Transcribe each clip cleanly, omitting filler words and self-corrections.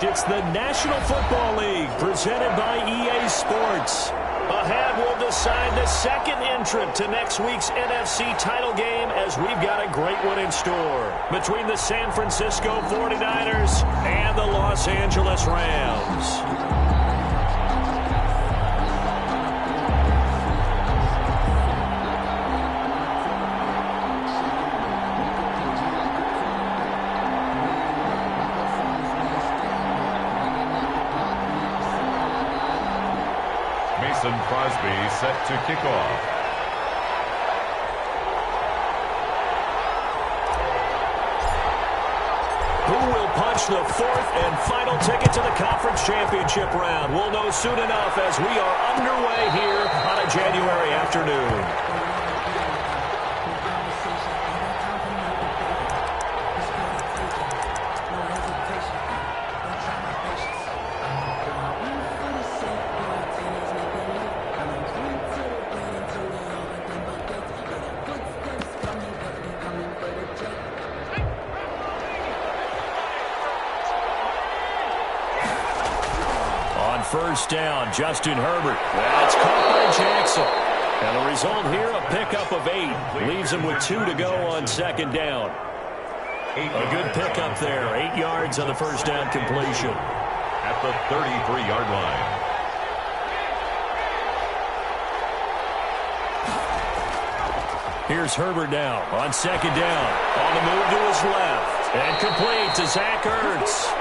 It's the National Football League presented by EA Sports. Ahead, we'll decide the second entrant to next week's NFC title game as we've got a great one in store between the San Francisco 49ers and the Los Angeles Rams. Crosby set to kick off. Who will punch the fourth and final ticket to the conference championship round? We'll know soon enough as we are underway here on a January afternoon. First down, Justin Herbert. That's caught by Jackson. And the result here, a pickup of 8. Leaves him with 2 to go on second down. A good pickup there. 8 yards on the first down completion. At the 33-yard line. Here's Herbert now on second down. On the move to his left. And complete to Zach Ertz.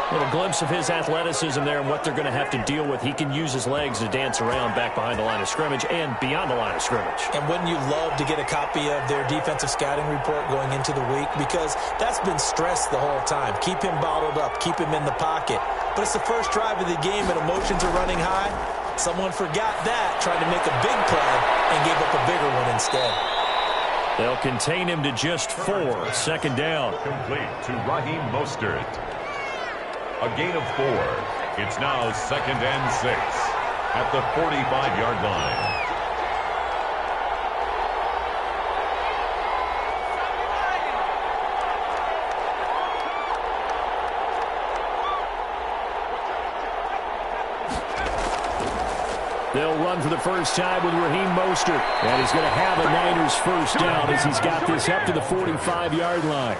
A little glimpse of his athleticism there and what they're going to have to deal with. He can use his legs to dance around back behind the line of scrimmage and beyond the line of scrimmage. And wouldn't you love to get a copy of their defensive scouting report going into the week? Because that's been stressed the whole time. Keep him bottled up. Keep him in the pocket. But it's the first drive of the game and emotions are running high. Someone forgot that, tried to make a big play and gave up a bigger one instead. They'll contain him to just 4. Second down. Complete to Raheem Mostert. A gain of 4. It's now second and 6 at the 45-yard line. They'll run for the first time with Raheem Mostert. And he's going to have a Niners first down as he's got this up to the 45-yard line.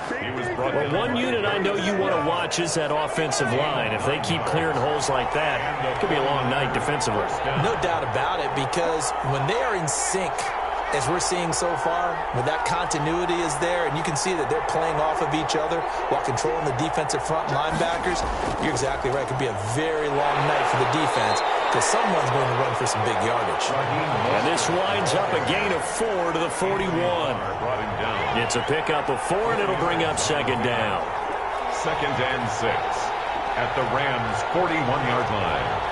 Well, one unit I know you want to watch is that offensive line. If they keep clearing holes like that, it could be a long night defensively. No doubt about it, because when they are in sync, as we're seeing so far, when that continuity is there, and you can see that they're playing off of each other while controlling the defensive front linebackers, you're exactly right. It could be a very long night for the defense because someone's going to run for some big yardage. And this winds up a gain of 4 to the 41. It's a pickup of 4, and it'll bring up second down. Second and 6 at the Rams' 41-yard line.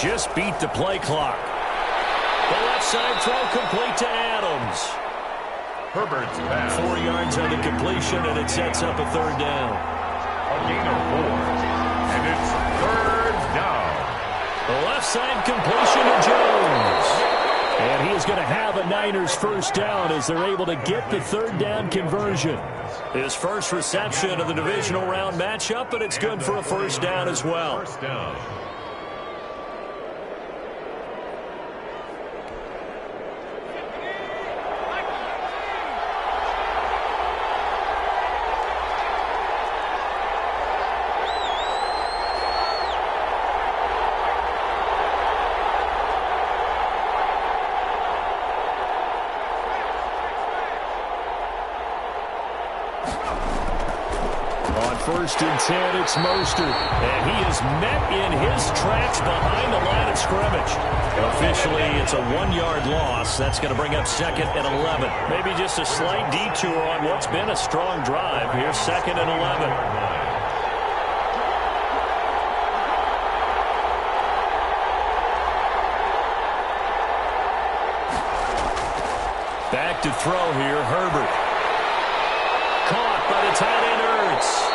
Just beat the play clock. The left side throw complete to Adams. Herbert's pass. 4 yards on the completion, and it sets up a third down. A gain of 4. And it's third down. The left side completion to Jones. And he is going to have a Niners first down as they're able to get the third down conversion. His first reception of the divisional round matchup, but it's good for a first down as well. First down. First and 10, it's Mostert. And he is met in his tracks behind the line of scrimmage. Officially, it's a 1-yard loss. That's going to bring up second and 11. Maybe just a slight detour on what's been a strong drive. Here's second and 11. Back to throw here, Herbert. Caught by the tight end, Ertz.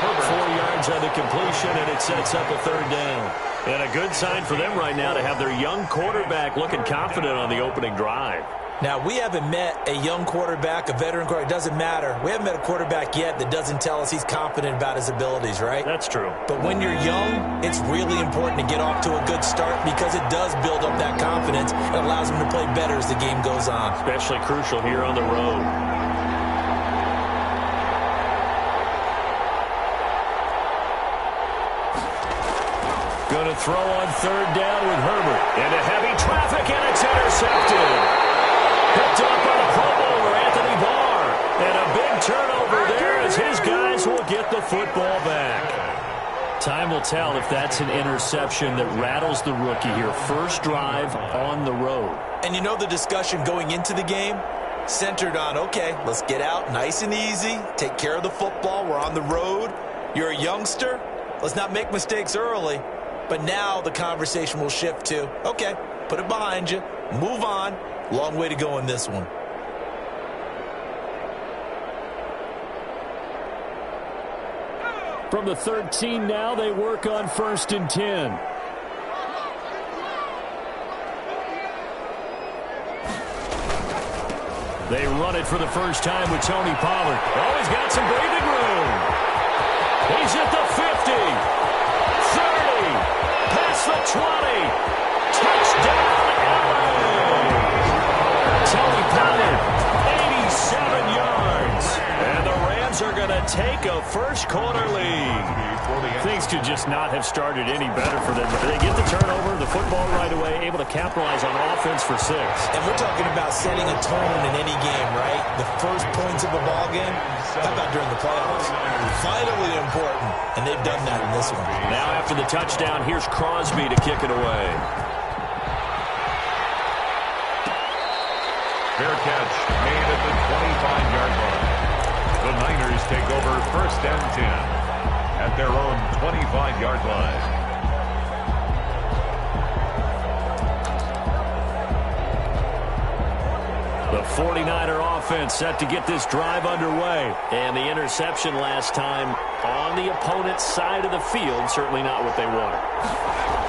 4 yards on the completion, and it sets up a third down. And a good sign for them right now to have their young quarterback looking confident on the opening drive. Now, we haven't met a young quarterback, a veteran quarterback. It doesn't matter. We haven't met a quarterback yet that doesn't tell us he's confident about his abilities, right? That's true. But when you're young, it's really important to get off to a good start because it does build up that confidence. It allows him to play better as the game goes on. Especially crucial here on the road. Going to throw on third down with Herbert. Into heavy traffic, and it's intercepted. Picked up by the Pro Bowler, Anthony Barr. And a big turnover there as his guys will get the football back. Time will tell if that's an interception that rattles the rookie here. First drive on the road. And you know the discussion going into the game? Centered on, okay, let's get out nice and easy. Take care of the football. We're on the road. You're a youngster. Let's not make mistakes early. But now the conversation will shift to, okay, put it behind you, move on. Long way to go in this one. From the 13 now, they work on 1st and 10. They run it for the first time with Tony Pollard. Oh, he's got some breathing room. He's at the 50. 30. Past the 20. Touchdown, LA. Tony Pollard, 87 yards. And the Rams are going to take a first-quarter lead. Things could just not have started any better for them. They get the turnover, the football right away, able to capitalize on offense for 6. And we're talking about setting a tone in any game, right? The first points of a ball game. How about during the playoffs? Vitally important, and they've done that in this one. Now after the touchdown, here's Crosby to kick it away. Fair catch made at the 25-yard line. The Niners take over 1st and 10 at their own 25-yard line. The 49er offense set to get this drive underway. And the interception last time on the opponent's side of the field, certainly not what they wanted.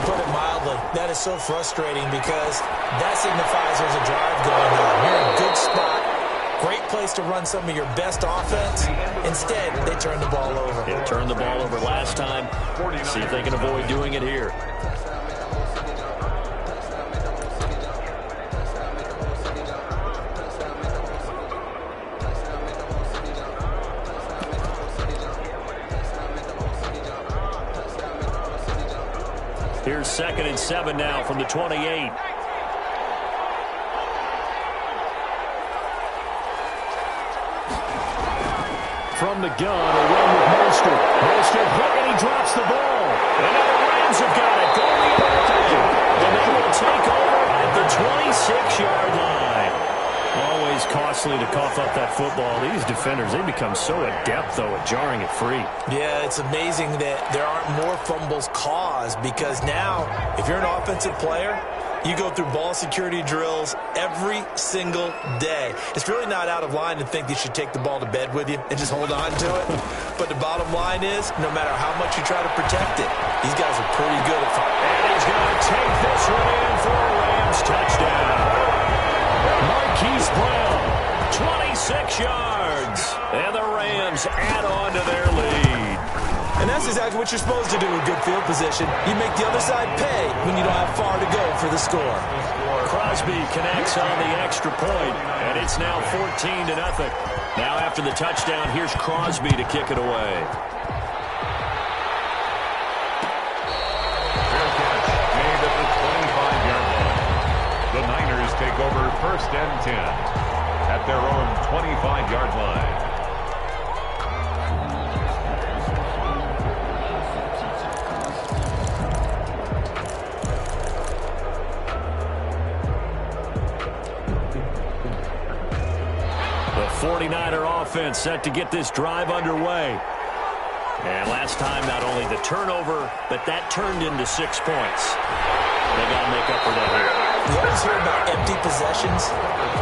Put it mildly, that is so frustrating because that signifies there's a drive going on. You're in a good spot. Great place to run some of your best offense. Instead, they turn the ball over. Yeah, turned the ball over last time. See if they can avoid doing it here. Here's 2nd and 7 now from the 28. From the gun, a run with Mostert. Mostert hit, and he drops the ball. And now the Rams have got it. Going the other way. And they will take over at the 26-yard line. Always costly to cough up that football. These defenders, they become so adept, though, at jarring it free. Yeah, it's amazing that there aren't more fumbles caused because now, if you're an offensive player, you go through ball security drills every single day. It's really not out of line to think you should take the ball to bed with you and just hold on to it. But the bottom line is, no matter how much you try to protect it, these guys are pretty good at fighting. And he's going to take this one in for a Rams touchdown. Marquise Brown, 26 yards. And the Rams add on to their lead. And that's exactly what you're supposed to do with good field position. You make the other side pay when you don't have far to go for the score. Crosby connects on the extra point, and it's now 14-0. Now after the touchdown, here's Crosby to kick it away. Fair catch made at the 25-yard line. The Niners take over 1st and 10 at their own 25-yard line. The 49er offense set to get this drive underway. And last time, not only the turnover, but that turned into 6 points. They got to make up for that here. You always hear about empty possessions,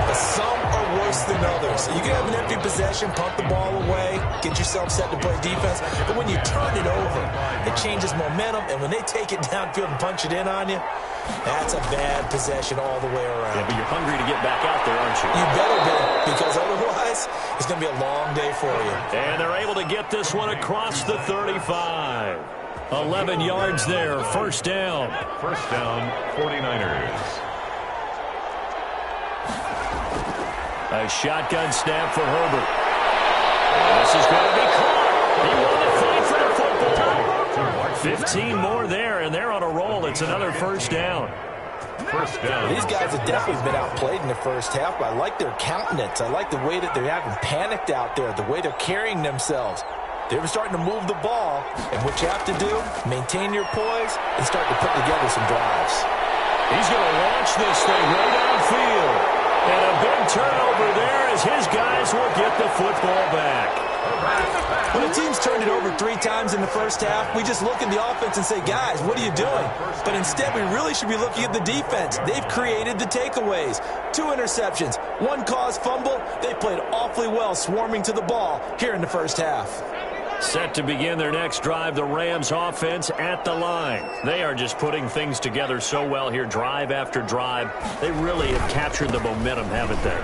but some are worse than others. course. You can have an empty possession, pump the ball away, get yourself set to play defense. But when you turn it over, it changes momentum. And when they take it downfield and punch it in on you, that's a bad possession all the way around. Yeah, but you're hungry to get back out there, aren't you? You better be, because otherwise it's going to be a long day for you. And they're able to get this one across the 35. 11 yards there, first down. First down, 49ers. A shotgun snap for Herbert. And this is going to be caught. He won the fight for the football. 15 more there, and they're on a roll. It's another first down. First down. These guys have definitely been outplayed in the first half, but I like their countenance. I like the way that they're having panicked out there, the way they're carrying themselves. They're starting to move the ball, and what you have to do, maintain your poise and start to put together some drives. He's going to launch this thing right downfield. And a big turnover there as his guys will get the football back. When a team's turned it over 3 times in the first half, we just look at the offense and say, guys, what are you doing? But instead, we really should be looking at the defense. They've created the takeaways. 2 interceptions, 1 caused fumble. They played awfully well swarming to the ball here in the first half. Set to begin their next drive, the Rams offense at the line. They are just putting things together so well here, drive after drive. They really have captured the momentum, haven't they?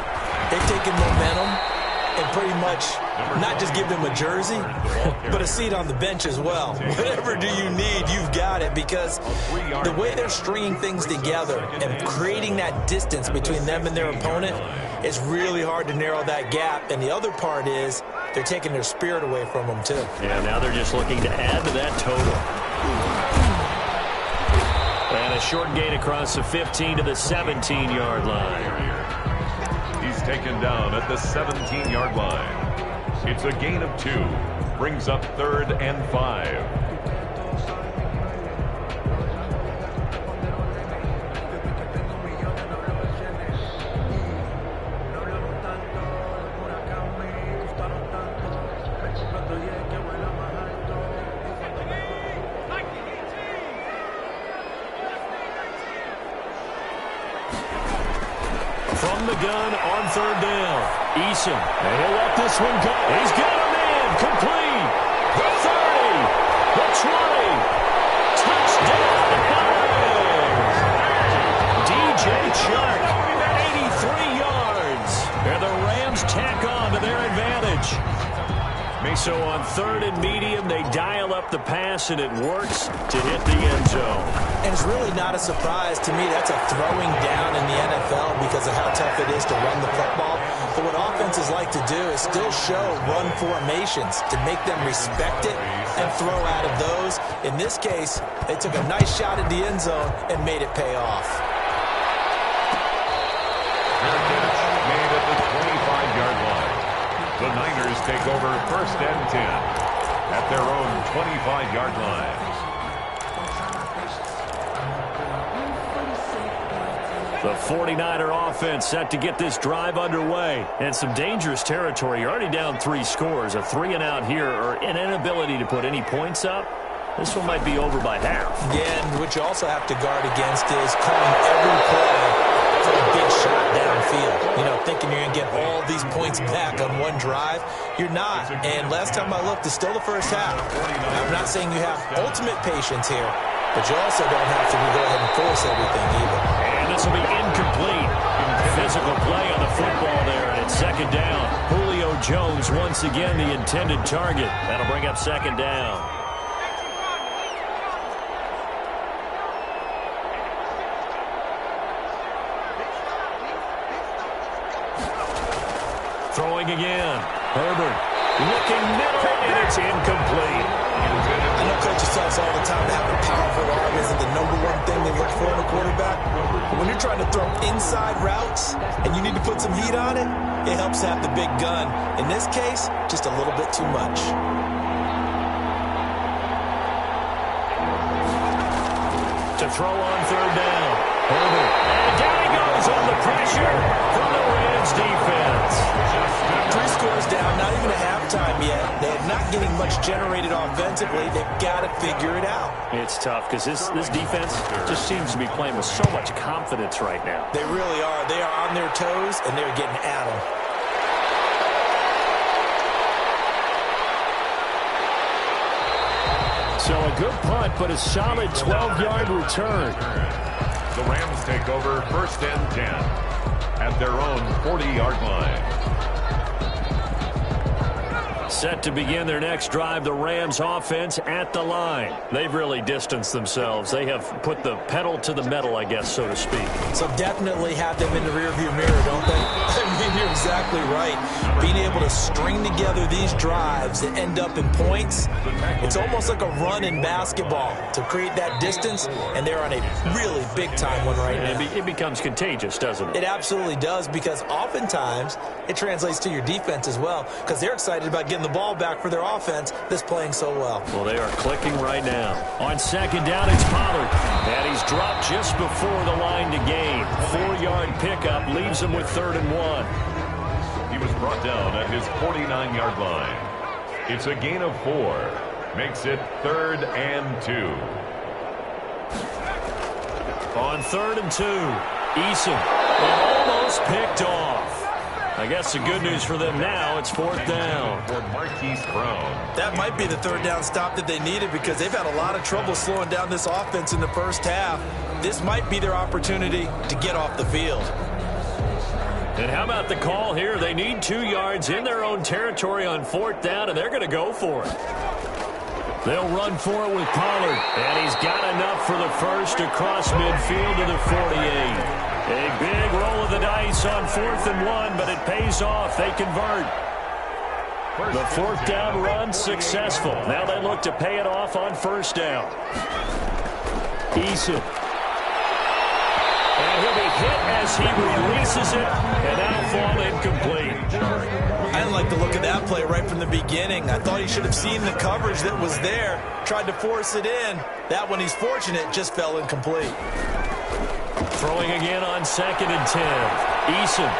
They've taken momentum and pretty much not just give them a jersey, but a seat on the bench as well. Whatever do you need, you've got it, because the way they're stringing things together and creating that distance between them and their opponent, it's really hard to narrow that gap. And the other part is they're taking their spirit away from them, too. Yeah, now they're just looking to add to that total. And a short gain across the 15 to the 17-yard line. He's taken down at the 17-yard line. It's a gain of 2. Brings up 3rd and 5. From the gun on 3rd down. Cin. And he'll let this one go. He's got him in. Complete. The 30. The 20. Touchdown. DJ Chark. 83 yards. And the Rams tack on to their advantage. So on 3rd and medium, they dial up the pass, and it works to hit the end zone. And it's really not a surprise to me. That's a throwing down in the NFL because of how tough it is to run the football. But what offenses like to do is still show run formations to make them respect it and throw out of those. In this case, they took a nice shot at the end zone and made it pay off. Made at the 25-yard line. The Niners take over 1st and 10 at their own 25-yard line. The 49er offense set to get this drive underway. And some dangerous territory. You're already down 3 scores. A 3-and-out here, or an inability to put any points up. This one might be over by half. Yeah, and what you also have to guard against is calling every play for a big shot downfield. You know, thinking you're going to get all these points back on one drive. You're not. And last time I looked, it's still the first half. I'm not saying you have ultimate patience here, but you also don't have to go ahead and force everything either. And this will be incomplete. Physical play on the football there, and it's 2nd down. Julio Jones once again the intended target. That'll bring up 2nd down. Throwing again. Herbert looking middle, and it's incomplete. I know coaches tell us all the time to have a powerful arm isn't the #1 thing they look for in a quarterback. But when you're trying to throw inside routes and you need to put some heat on it, it helps to have the big gun. In this case, just a little bit too much. To throw on 3rd down. Herbert. And down he goes on the pressure from the Rams defense. 3 scores down, not even a halftime yet. They're not getting much generated offensively. They've got to figure it out. It's tough because this defense just seems to be playing with so much confidence right now. They really are. They are on their toes, and they're getting at them. So a good punt, but a solid 12-yard return. The Rams take over 1st and 10 at their own 40-yard line. Set to begin their next drive, the Rams offense at the line. They've really distanced themselves. They have put the pedal to the metal, I guess, so to speak. So definitely have them in the rearview mirror, don't they? I mean, you're exactly right. Being able to string together these drives that end up in points, it's almost like a run in basketball to create that distance, and they're on a really big-time one right now. It becomes contagious, doesn't it? It absolutely does, because oftentimes it translates to your defense as well, because they're excited about getting the ball back for their offense that's playing so well. Well, they are clicking right now. On 2nd down, it's Pollard. And he's dropped just before the line to gain. 4-yard pickup leaves him with 3rd and 1. He was brought down at his 49-yard line. It's a gain of 4. Makes it 3rd and 2. On 3rd and 2, Eason almost picked off. I guess the good news for them now, it's 4th down. For Marquise Brown. That might be the 3rd down stop that they needed, because they've had a lot of trouble slowing down this offense in the first half. This might be their opportunity to get off the field. And how about the call here? They need 2 yards in their own territory on 4th down, and they're going to go for it. They'll run for it with Pollard, and he's got enough for the first across midfield to the 48. A big roll of the dice on 4th and 1, but it pays off. They convert. The 4th down run successful. Now they look to pay it off on 1st down. Eason. And he'll be hit as he releases it, and now fall incomplete. I didn't like the look of that play right from the beginning. I thought he should have seen the coverage that was there, tried to force it in. That one, he's fortunate, just fell incomplete. Throwing again on 2nd and 10. Eason.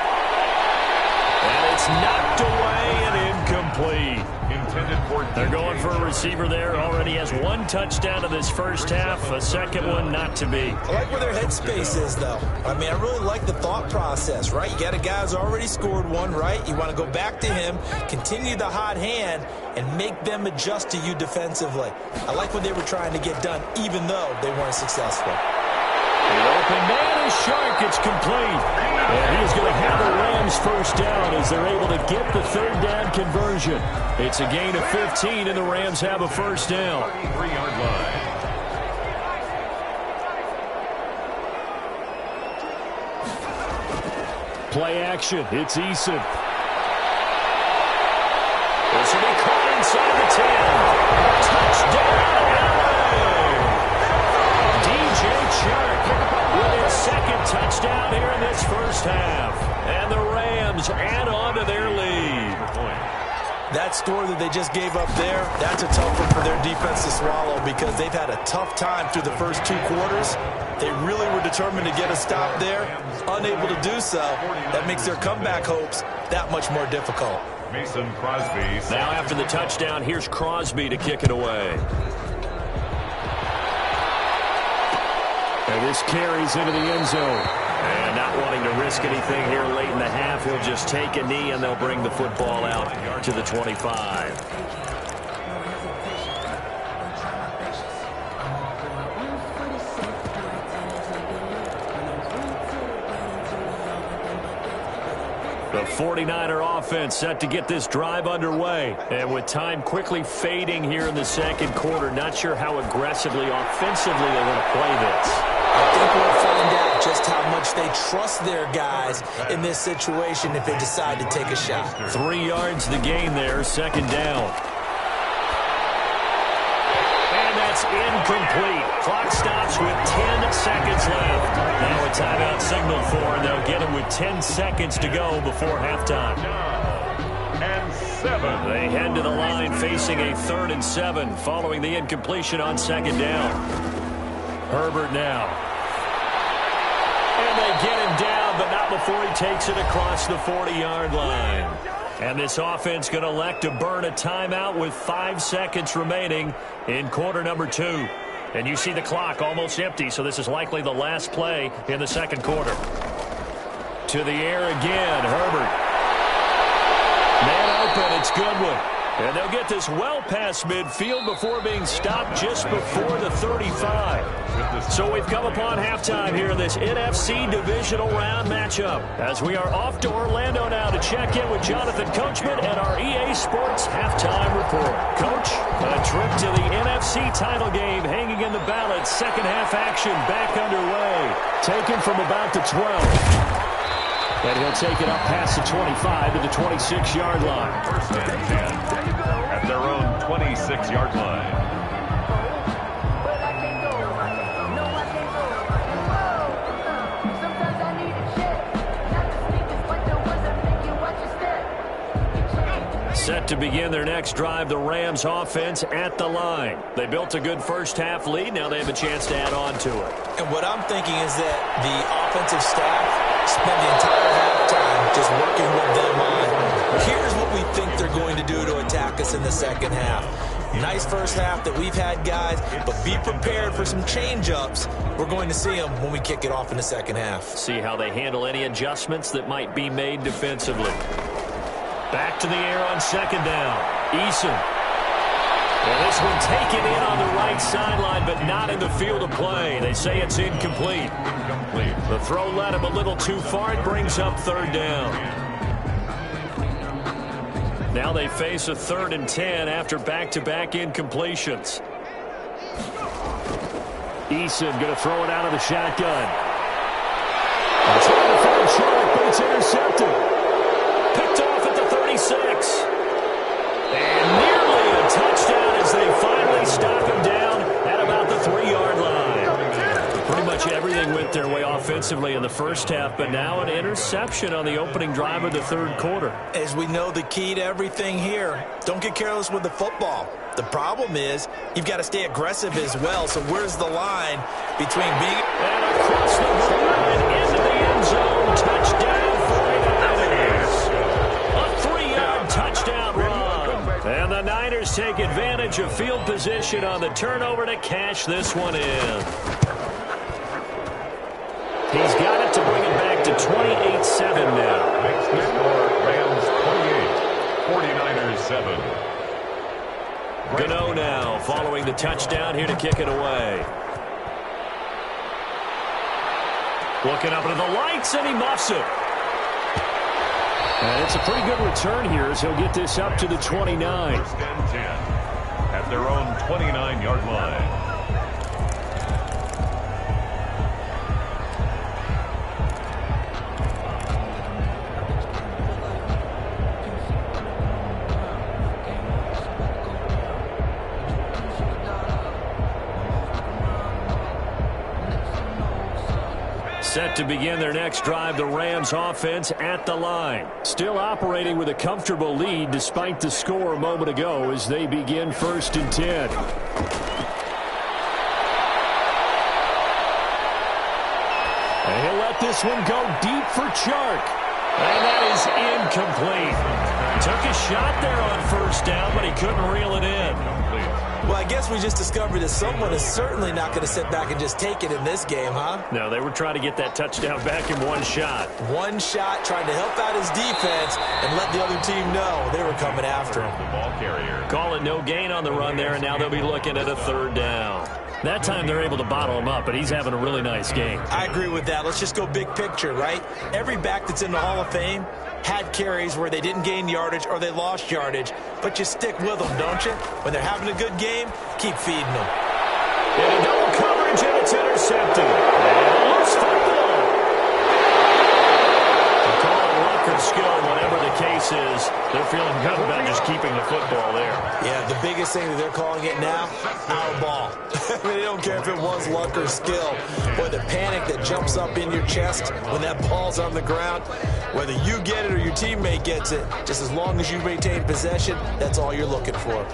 And it's knocked away and incomplete. Intended for They're going for a receiver there. Already has 1 touchdown in this first half. A second one not to be. I like where their headspace is, though. I mean, I really like the thought process, right? You got a guy who's already scored 1, right? You want to go back to him, continue the hot hand, and make them adjust to you defensively. I like what they were trying to get done, even though they weren't successful. The open man is Shark. It's complete. And he's going to have the Rams 1st down as they're able to get the 3rd down conversion. It's a gain of 15, and the Rams have a 1st down. 33-yard line. Play action. It's Eason. This will be caught inside the 10. Touchdown, LA! DJ Shark with his 2nd touchdown here in this first half. And the Rams add on to their lead. That score that they just gave up there, that's a tough one for their defense to swallow, because they've had a tough time through the first 2 quarters. They really were determined to get a stop there, unable to do so. That makes their comeback hopes that much more difficult. Mason Crosby. Now after the touchdown, here's Crosby to kick it away. And this carries into the end zone. And not wanting to risk anything here late in the half, he'll just take a knee and they'll bring the football out to the 25. The 49er offense set to get this drive underway. And with time quickly fading here in the second quarter, not sure how aggressively, offensively they want to play this. I think we'll find out just how much they trust their guys in this situation if they decide to take a shot. 3 yards the gain there, 2nd down. And that's incomplete. Clock stops with 10 seconds left. Now a timeout signaled for, and they'll get him with 10 seconds to go before halftime. And 7. They head to the line facing a 3rd and 7 following the incompletion on 2nd down. Herbert now. And they get him down, but not before he takes it across the 40-yard line. And this offense going to elect to burn a timeout with 5 seconds remaining in quarter number 2. And you see the clock almost empty, so this is likely the last play in the second quarter. To the air again, Herbert. Man open, it's Goodwin. And they'll get this well past midfield before being stopped just before the 35. So we've come upon halftime here in this NFC divisional round matchup, as we are off to Orlando now to check in with Jonathan Coachman and our EA Sports halftime report. Coach, a trip to the NFC title game hanging in the balance. Second half action back underway. Taken from about the 12. And he'll take it up past the 25 to the 26-yard line. First and 10 at their own 26-yard line. Set to begin their next drive, the Rams offense at the line. They built a good first-half lead. Now they have a chance to add on to it. And what I'm thinking is that the offensive staff spend the entire halftime just working with them on, here's what we think they're going to do to attack us in the second half. Nice first half that we've had, guys, but be prepared for some change-ups. We're going to see them when we kick it off in the second half. See how they handle any adjustments that might be made defensively. Back to the air on second down. Cin. And this one taken in on the right sideline, but not in the field of play. They say it's incomplete. The throw led him a little too far. It brings up third down. Now they face a 3rd and 10 after back-to-back incompletions. Cin going to throw it out of the shotgun. Trying to find Sharp, but it's intercepted. Picked off at the 36. And nearly a touchdown as they finally stop him down at about the 3-yard line. Pretty much everything went their way offensively in the first half, but now an interception on the opening drive of the third quarter. As we know, the key to everything here, don't get careless with the football. The problem is you've got to stay aggressive as well. So where's the line between being... And across the goal line into the end zone. Touchdown 49ers. A 3-yard touchdown run. And the Niners take advantage of field position on the turnover to cash this one in. He's got it to bring it back to 28-7 now. Makes the score Rams 28, 49ers 7. Gano now following the touchdown here to kick it away. Looking up into the lights, and he muffs it. And it's a pretty good return here as he'll get this up to the 29. First and 10 at their own 29-yard line. Set to begin their next drive, the Rams offense at the line. Still operating with a comfortable lead despite the score a moment ago as they begin 1st and 10. And he'll let this one go deep for Chark. And that is incomplete. Took a shot there on first down, but he couldn't reel it in. Well, I guess we just discovered that someone is certainly not going to sit back and just take it in this game, huh? No, they were trying to get that touchdown back in one shot. One shot, trying to help out his defense and let the other team know they were coming after him. The ball carrier. Call it no gain on the run there, and now they'll be looking at a 3rd down. That time they're able to bottle him up, but he's having a really nice game. I agree with that. Let's just go big picture, right? Every back that's in the Hall of Fame had carries where they didn't gain yardage or they lost yardage, but you stick with them, don't you? When they're having a good game, keep feeding them. In double coverage, and it's intercepted. And a loose football. They call it luck or skill, whatever the case is. They're feeling good about just keeping the football there. Yeah, the biggest thing that they're calling it now, our ball. I mean, they don't care if it was luck or skill. Boy, the panic that jumps up in your chest when that ball's on the ground, whether you get it or your teammate gets it, just as long as you maintain possession, that's all you're looking for.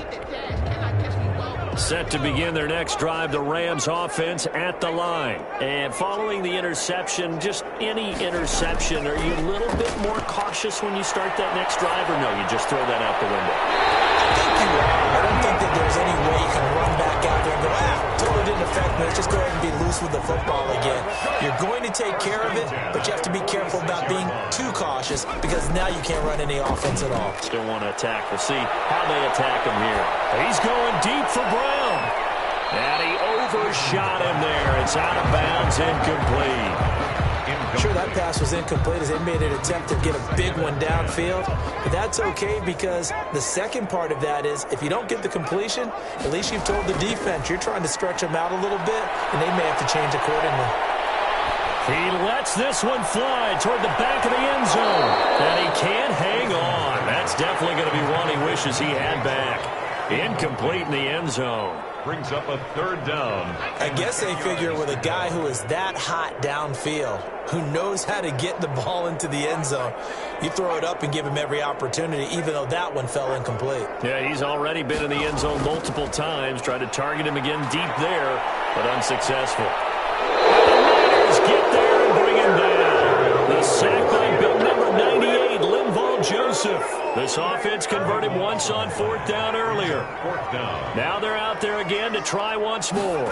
Set to begin their next drive, the Rams offense at the line. And following the interception, just any interception, are you a little bit more cautious when you start that next drive, or no, you just throw that out the window? I think you are. I don't think that there's any way you can run back out there and go, totally didn't affect me. Let's just go ahead and be loose with the football again. You're going to take care of it, but you have to be careful about being too cautious because now you can't run any offense at all. Still want to attack. We'll see how they attack him here. He's going deep for Brown. And he overshot him there. It's out of bounds, incomplete. Sure, that pass was incomplete as they made an attempt to get a big one downfield. But that's okay because the second part of that is if you don't get the completion, at least you've told the defense you're trying to stretch them out a little bit, and they may have to change accordingly. He lets this one fly toward the back of the end zone. And he can't hang on. That's definitely going to be one he wishes he had back. Incomplete in the end zone. Brings up a third down. I guess they figure with a guy who is that hot downfield, who knows how to get the ball into the end zone, you throw it up and give him every opportunity, even though that one fell incomplete. Yeah, he's already been in the end zone multiple times. Tried to target him again deep there, but unsuccessful. Get there and bring him down. The sack by Bill number 98, Linval Joseph. This offense converted once on fourth down earlier. Fourth down. Now they're out there again to try once more.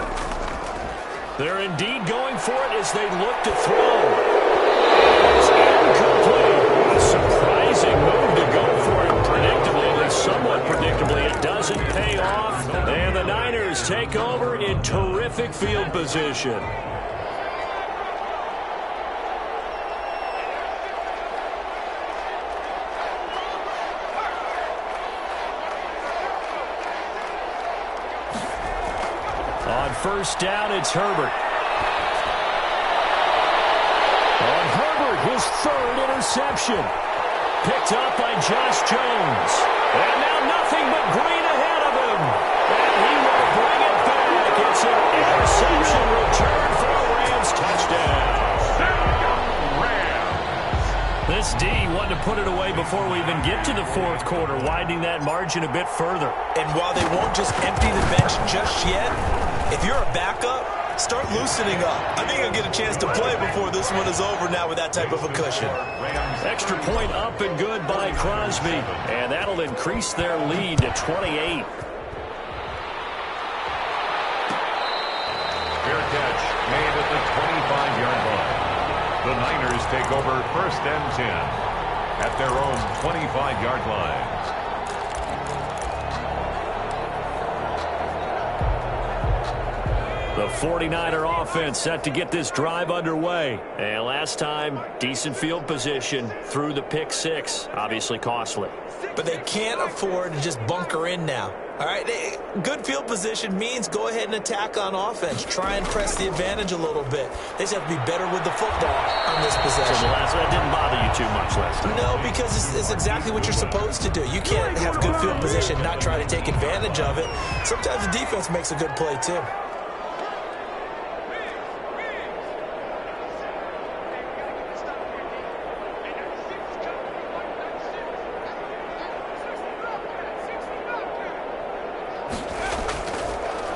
They're indeed going for it as they look to throw. It's incomplete. A surprising move to go for it predictably, at least somewhat predictably. It doesn't pay off. And the Niners take over in terrific field position. First down, it's Herbert. On Herbert, his third interception. Picked up by Josh Jones. And now nothing but green ahead of him. And he will bring it back. It's an interception return for a Rams touchdown. This D wanted to put it away before we even get to the fourth quarter, widening that margin a bit further. And while they won't just empty the bench just yet, if you're a backup, start loosening up. I think you'll get a chance to play before this one is over now with that type of a cushion. Extra point up and good by Crosby. And that'll increase their lead to 28. Fair catch made at the 25-yard line. The Niners take over first and 10 at their own 25-yard line. The 49er offense set to get this drive underway. And last time, decent field position through the pick six. Obviously costly. But they can't afford to just bunker in now. All right, good field position means go ahead and attack on offense. Try and press the advantage a little bit. They just have to be better with the football on this possession. So that didn't bother you too much last time? No, because it's exactly what you're supposed to do. You can't have good field position, not try to take advantage of it. Sometimes the defense makes a good play, too.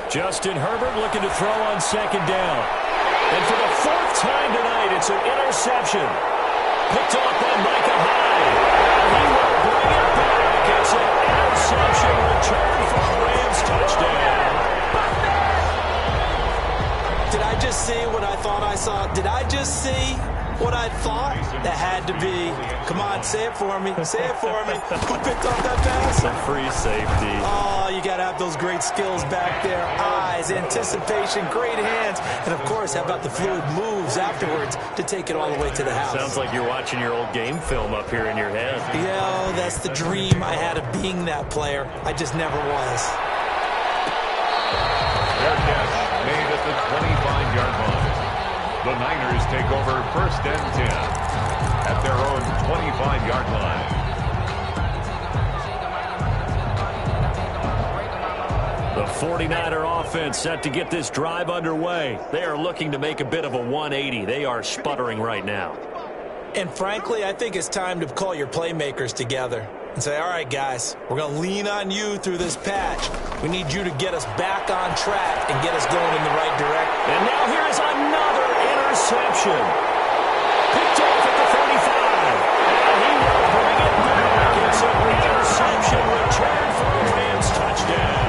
Justin Herbert looking to throw on second down. And for the fourth time tonight, it's an interception. Picked off by Micah Hyde. And he will bring it back. It's an interception return for a Rams touchdown. Did I just see what I thought I saw? Did I just see what I thought? That had to be. Come on, say it for me. Say it for me. Who picked off that pass? Some free safety. Oh, you got to have those great skills back there. Eyes, anticipation, great hands. And, of course, how about the fluid moves afterwards to take it all the way to the house? Sounds like you're watching your old game film up here in your head. Yeah, that's the dream I had of being that player. I just never was. Fair catch made at the 25-yard line. The Niners take over first and 10 at their own 25-yard line. The 49er offense set to get this drive underway. They are looking to make a bit of a 180. They are sputtering right now. And frankly, I think it's time to call your playmakers together and say, all right, guys, we're going to lean on you through this patch. We need you to get us back on track and get us going in the right direction. And now here is another interception. Picked off at the 45. And he will bring it back. It's an interception return for a Rams touchdown.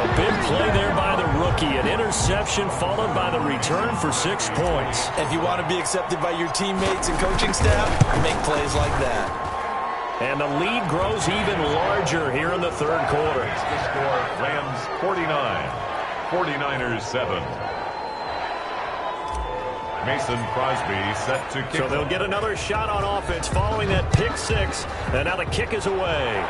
A big play there by the rookie. An interception followed by the return for 6 points. If you want to be accepted by your teammates and coaching staff, make plays like that. And the lead grows even larger here in the third quarter. The score, Rams 49, 49ers 7. Mason Crosby set to kick. So they'll get another shot on offense following that pick six. And now the kick is away.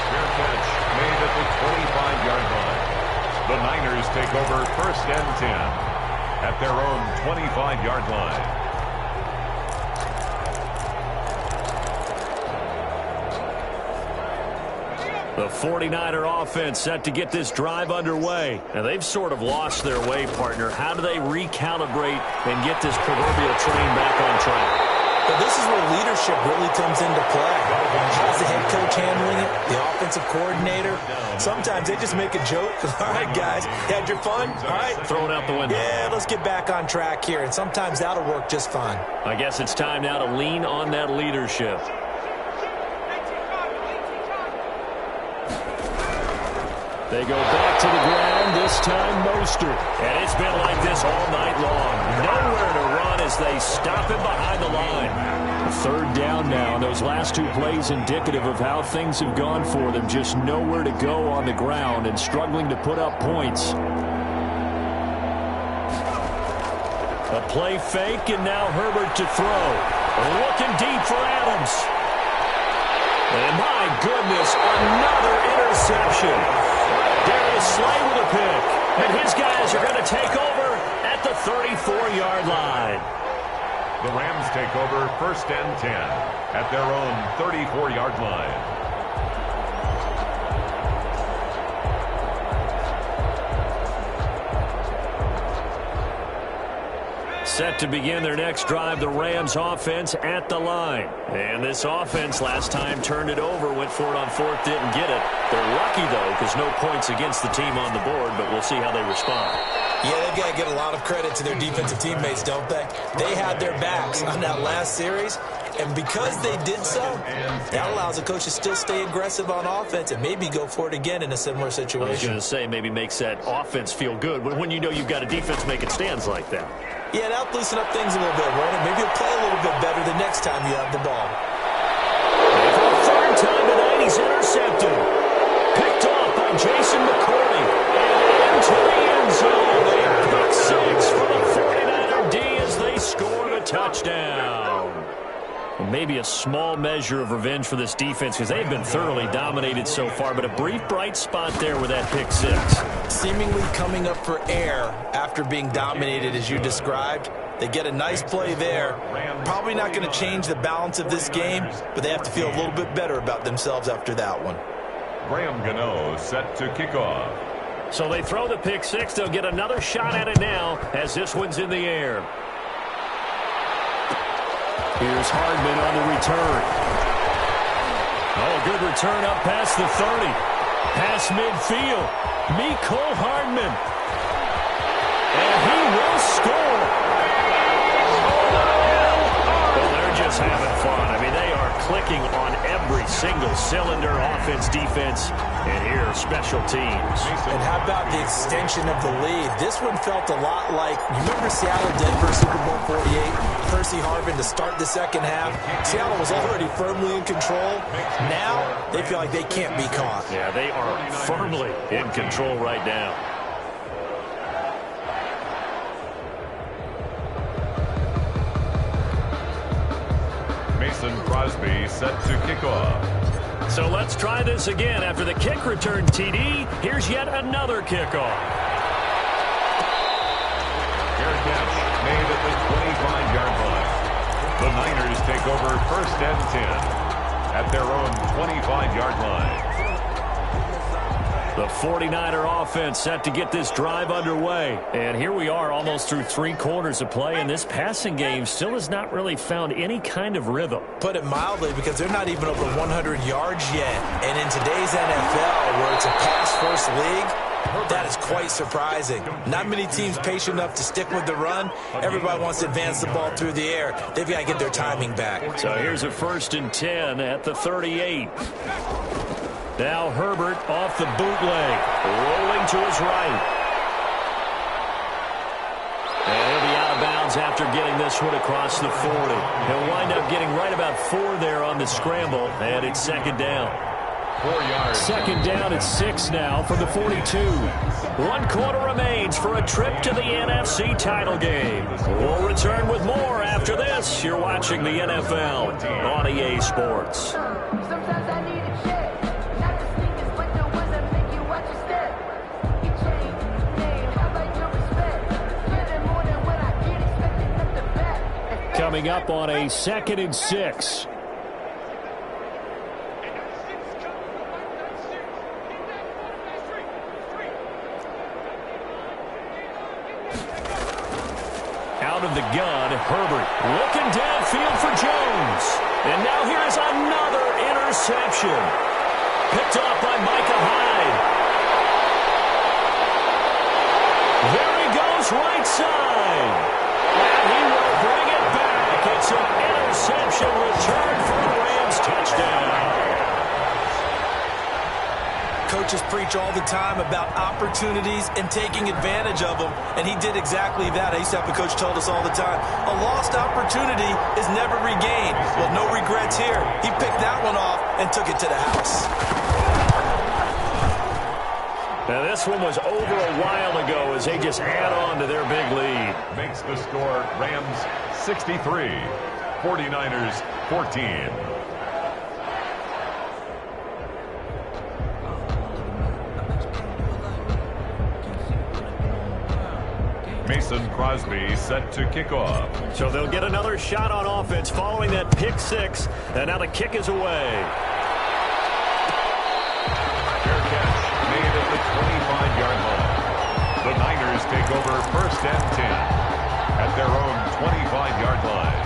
Fair catch made at the 25-yard line. The Niners take over first and 10 at their own 25-yard line. The 49er offense set to get this drive underway. And they've sort of lost their way, partner. How do they recalibrate and get this proverbial train back on track? But this is where leadership really comes into play. How's the head coach handling it? The offensive coordinator? Sometimes they just make a joke. All right, guys, had your fun? All right. Throw it out the window. Yeah, let's get back on track here. And sometimes that'll work just fine. I guess it's time now to lean on that leadership. They go back to the ground, this time Mostert. And it's been like this all night long. Nowhere to run as they stop him behind the line. Third down now, and those last two plays indicative of how things have gone for them. Just nowhere to go on the ground and struggling to put up points. A play fake, and now Herbert to throw. Looking deep for Adams. And my goodness, another interception. Darius Slay with a pick. And his guys are going to take over at the 34-yard line. The Rams take over first and 10 at their own 34-yard line. Set to begin their next drive, the Rams offense at the line. And this offense last time turned it over, went for it on fourth, didn't get it. They're lucky, though, because no points against the team on the board, but we'll see how they respond. Yeah, they've got to give a lot of credit to their defensive teammates, don't they? They had their backs on that last series, and because they did so, that allows the coach to still stay aggressive on offense and maybe go for it again in a similar situation. I was going to say, maybe makes that offense feel good, but when you know you've got a defense making stands like that. Yeah, that'll loosen up things a little bit, won't it? Maybe you'll play a little bit better the next time you have the ball. And for the third time tonight, he's intercepted. Picked off by Jason McCourty. And into the end zone. A pick six for the 49er D as they score the touchdown. Well, maybe a small measure of revenge for this defense because they've been thoroughly dominated so far, but a brief bright spot there with that pick six. Seemingly coming up for air after being dominated as you described. They get a nice play there. Probably not going to change the balance of this game, but they have to feel a little bit better about themselves after that one. Graham Gano set to kick off. So they throw the pick six. They'll get another shot at it now as this one's in the air. Here's Hardman on the return. Oh, a good return up past the 30. Past midfield. Mecole Hardman. And he will score. Well, they're just having fun. I mean, they are clicking on every single cylinder, offense, defense, and here, special teams. And how about the extension of the lead? This one felt a lot like, you remember Seattle-Denver Super Bowl 48? Percy Harvin to start the second half. Seattle was already firmly in control. Now, they feel like they can't be caught. Yeah, they are firmly in control right now. Mason Crosby set to kick off. So let's try this again. After the kick return TD, here's yet another kickoff. Fair catch made at the 25-yard line. The Niners take over first and 10 at their own 25-yard line. The 49er offense set to get this drive underway. And here we are almost through 3 quarters of play, and this passing game still has not really found any kind of rhythm. Put it mildly, because they're not even over 100 yards yet. And in today's NFL, where it's a pass-first league, that is quite surprising. Not many teams patient enough to stick with the run. Everybody wants to advance the ball through the air. They've got to get their timing back. So here's a 1st and 10 at the 38. Now Herbert off the bootleg, rolling to his right. And he'll be out of bounds after getting this one across the 40. He'll wind up getting right about 4 there on the scramble, and it's 2nd down. 4 yards. 2nd down at 6 now from the 42. 1 quarter remains for a trip to the NFC title game. We'll return with more after this. You're watching the NFL on EA Sports. Sometimes I need a check. Not the sneakers, but the ones that make you watch your step. You change, name, how about your respect? Spending more than what I get, expecting at the back. Coming up on a 2nd and 6. Out of the gun, Herbert looking downfield for Jones. And now here's another interception. Picked off by Micah Hyde. There he goes, right side. And he will bring it back. It's an interception return for a Rams touchdown. Coaches preach all the time about opportunities and taking advantage of them, and he did exactly that. I used to have a coach told us all the time, a lost opportunity is never regained. Well, no regrets here. He picked that one off and took it to the house. Now, this one was over a while ago as they just add on to their big lead. Makes the score Rams 63, 49ers 14. Mason Crosby set to kick off. So they'll get another shot on offense following that pick 6. And now the kick is away. Fair catch made at the 25-yard line. The Niners take over 1st and 10 at their own 25-yard line.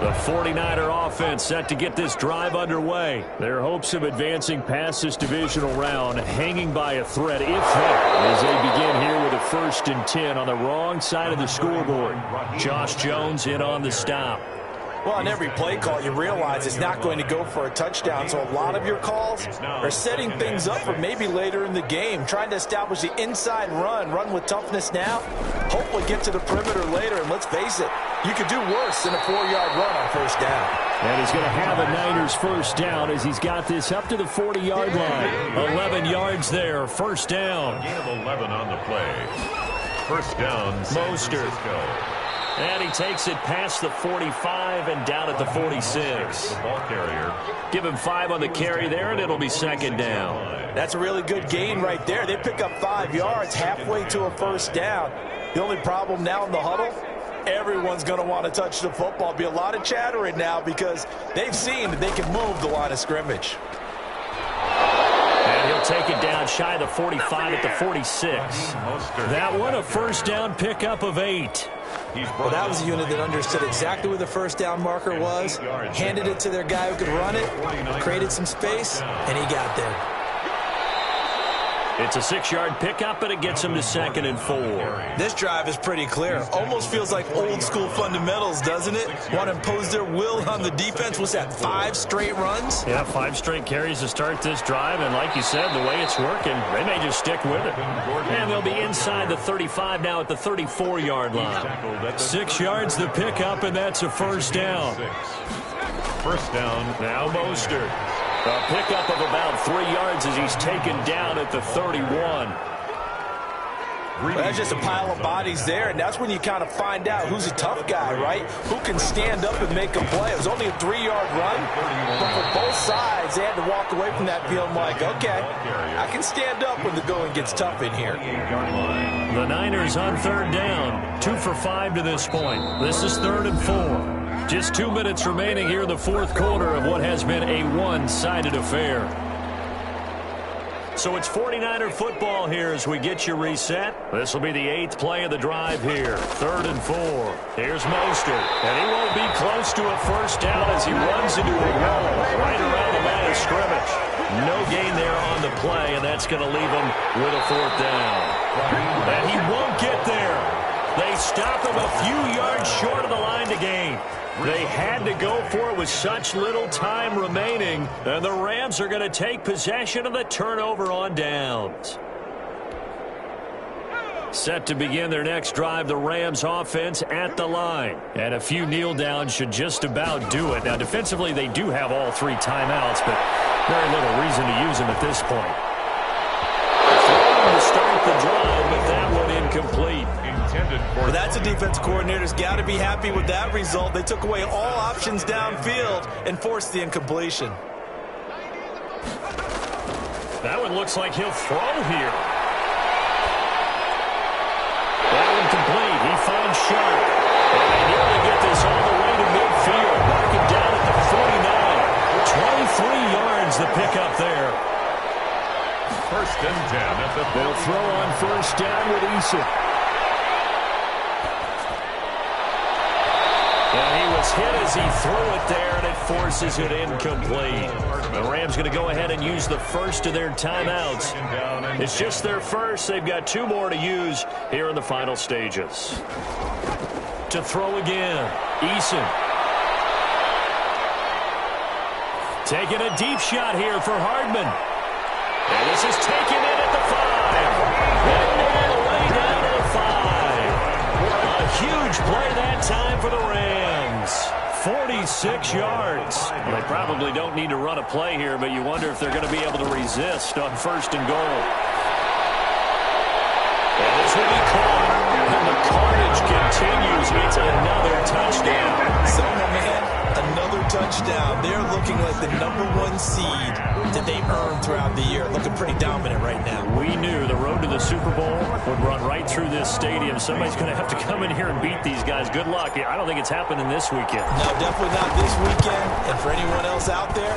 The 49er offense set to get this drive underway. Their hopes of advancing past this divisional round hanging by a thread, if that, as they begin here with a 1st and 10 on the wrong side of the scoreboard. Josh Jones in on the stop. Well, on every play call, you realize it's not going to go for a touchdown, so a lot of your calls are setting things up for maybe later in the game, trying to establish the inside run with toughness now, hopefully get to the perimeter later, and let's face it, you could do worse than a 4-yard run on 1st down. And he's going to have a Niners 1st down as he's got this up to the 40-yard line. 11 yards there, 1st down. Gain of 11 on the play. 1st down, San Francisco. And he takes it past the 45 and down at the 46. The ball carrier. Give him 5 on the carry there, and it'll be 2nd down. That's a really good gain right there. They pick up 5 yards halfway to a 1st down. The only problem now in the huddle, everyone's going to want to touch the football. Be a lot of chattering now because they've seen that they can move the line of scrimmage. And he'll take it down shy of the 45 at the 46. That one a 1st down pickup of 8. Well, that was a unit that understood exactly where the 1st down marker was, handed it to their guy who could run it, created some space, and he got there. It's a 6-yard pickup, and it gets him to 2nd and 4. This drive is pretty clear. Almost feels like old school fundamentals, doesn't it? Want to impose their will on the defense. What's that, 5 straight runs? Yeah, 5 straight carries to start this drive, and like you said, the way it's working, they may just stick with it. And they'll be inside the 35 now at the 34-yard line. 6 yards the pickup, and that's a 1st down. 1st down. Now Mostert. A pickup of about 3 yards as he's taken down at the 31. Well, that's just a pile of bodies there, and that's when you kind of find out who's a tough guy, right? Who can stand up and make a play. It was only a 3-yard run, but for both sides, they had to walk away from that feeling like, okay, I can stand up when the going gets tough in here. The Niners on 3rd down, 2 for 5 to this point. This is 3rd and 4. Just 2 minutes remaining here in the fourth quarter of what has been a one-sided affair. So it's 49er football here as we get you reset. This will be the 8th play of the drive here. 3rd and 4. Here's Mostert. And he won't be close to a first down as he runs into a wall right around the line of scrimmage. No gain there on the play, and that's going to leave him with a 4th down. And he won't get there. They stop him a few yards short of the line to gain. They had to go for it with such little time remaining, and the Rams are going to take possession of the turnover on downs. Set to begin their next drive, the Rams offense at the line. And a few kneel downs should just about do it. Now, defensively, they do have all 3 timeouts, but very little reason to use them at this point. To start the drive, but that one incomplete. Well, that's a defense coordinator's got to be happy with that result. They took away all options downfield and forced the incompletion. That one looks like he'll throw here. That one complete. He finds Sharp. And he'll to get this all the way to midfield. Mark it down at the 49. 23 yards the pickup there. 1st and 10 at the They'll throw on first down with Cin. And he was hit as he threw it there, and it forces it incomplete. The Rams going to go ahead and use the first of their timeouts. It's just their first. They've got 2 more to use here in the final stages. To throw again, Cin. Taking a deep shot here for Hardman. And this is taken in at the 5. And all the way down to the 5. A huge play that time for the Rams. 46 yards. Well, they probably don't need to run a play here, but you wonder if they're going to be able to resist on 1st and goal. And this will be caught. And the carnage continues. It's another touchdown. So, my man, another touchdown. They're looking like the #1 seed that they earned throughout the year. Looking pretty dominant right now. We knew the road to the Super Bowl would run right through this stadium. Somebody's going to have to come in here and beat these guys. Good luck. I don't think it's happening this weekend. No, definitely not this weekend. And for anyone else out there,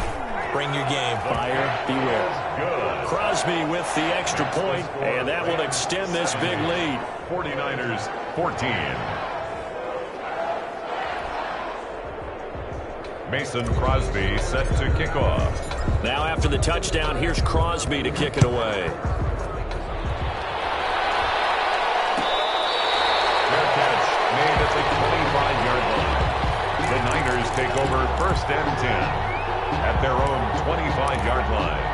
bring your game. Buyer beware. Crosby with the extra point, and that will extend this big lead. 49ers 14. Mason Crosby set to kick off. Now after the touchdown, here's Crosby to kick it away. Fair catch made at the 25-yard line. The Niners take over 1st and 10 at their own 25-yard line.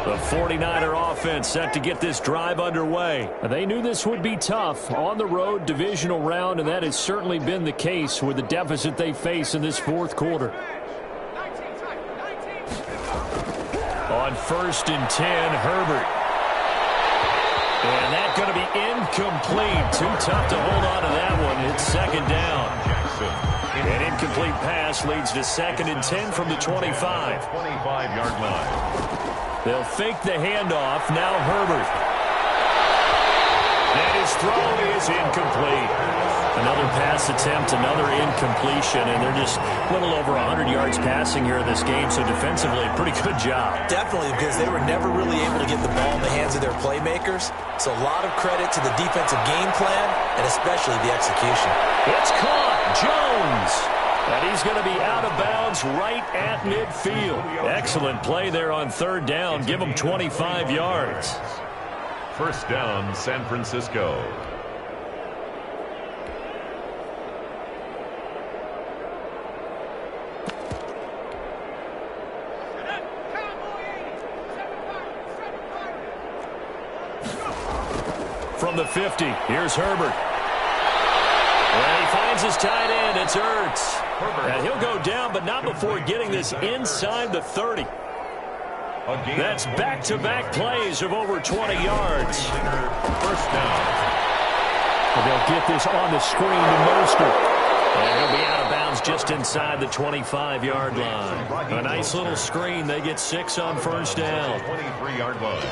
The 49er offense set to get this drive underway. They knew this would be tough on the road, divisional round, and that has certainly been the case with the deficit they face in this 4th quarter. On 1st and 10, Herbert. And that's going to be incomplete. Too tough to hold on to that one. It's 2nd down. An incomplete pass leads to 2nd and 10 from the 25. 25-yard line. They'll fake the handoff. Now Herbert. And his throw is incomplete. Another pass attempt, another incompletion, and they're just a little over 100 yards passing here in this game, so defensively, pretty good job. Definitely, because they were never really able to get the ball in the hands of their playmakers. So a lot of credit to the defensive game plan, and especially the execution. It's caught. Jones. And he's going to be out of bounds right at midfield. Excellent play there on 3rd down. Give him 25 yards. 1st down, San Francisco. From the 50, here's Herbert. And he finds his tight end. It's Ertz. And he'll go down, but not before getting this inside the 30. That's back-to-back plays of over 20 yards. 1st down. And they'll get this on the screen to Mostert. And he'll be out of bounds just inside the 25-yard line. A nice little screen. They get 6 on 1st down. 23-yard line.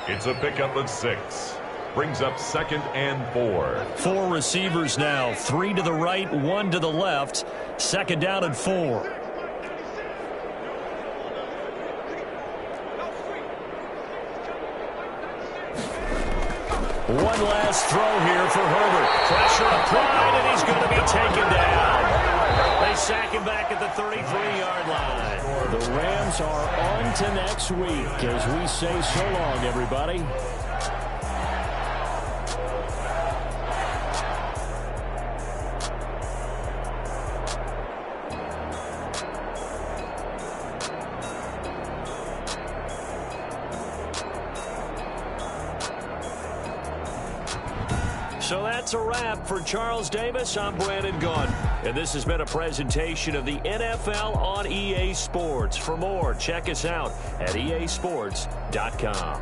It's a pickup of 6. Brings up 2nd and 4. 4 receivers now. 3 to the right, 1 to the left. 2nd down and 4. One last throw here for Herbert. Pressure applied, and he's going to be taken down. They sack him back at the 33-yard line. The Rams are on to next week as we say so long, everybody. So that's a wrap for Charles Davis. I'm Brandon Gaudin, and this has been a presentation of the NFL on EA Sports. For more, check us out at easports.com.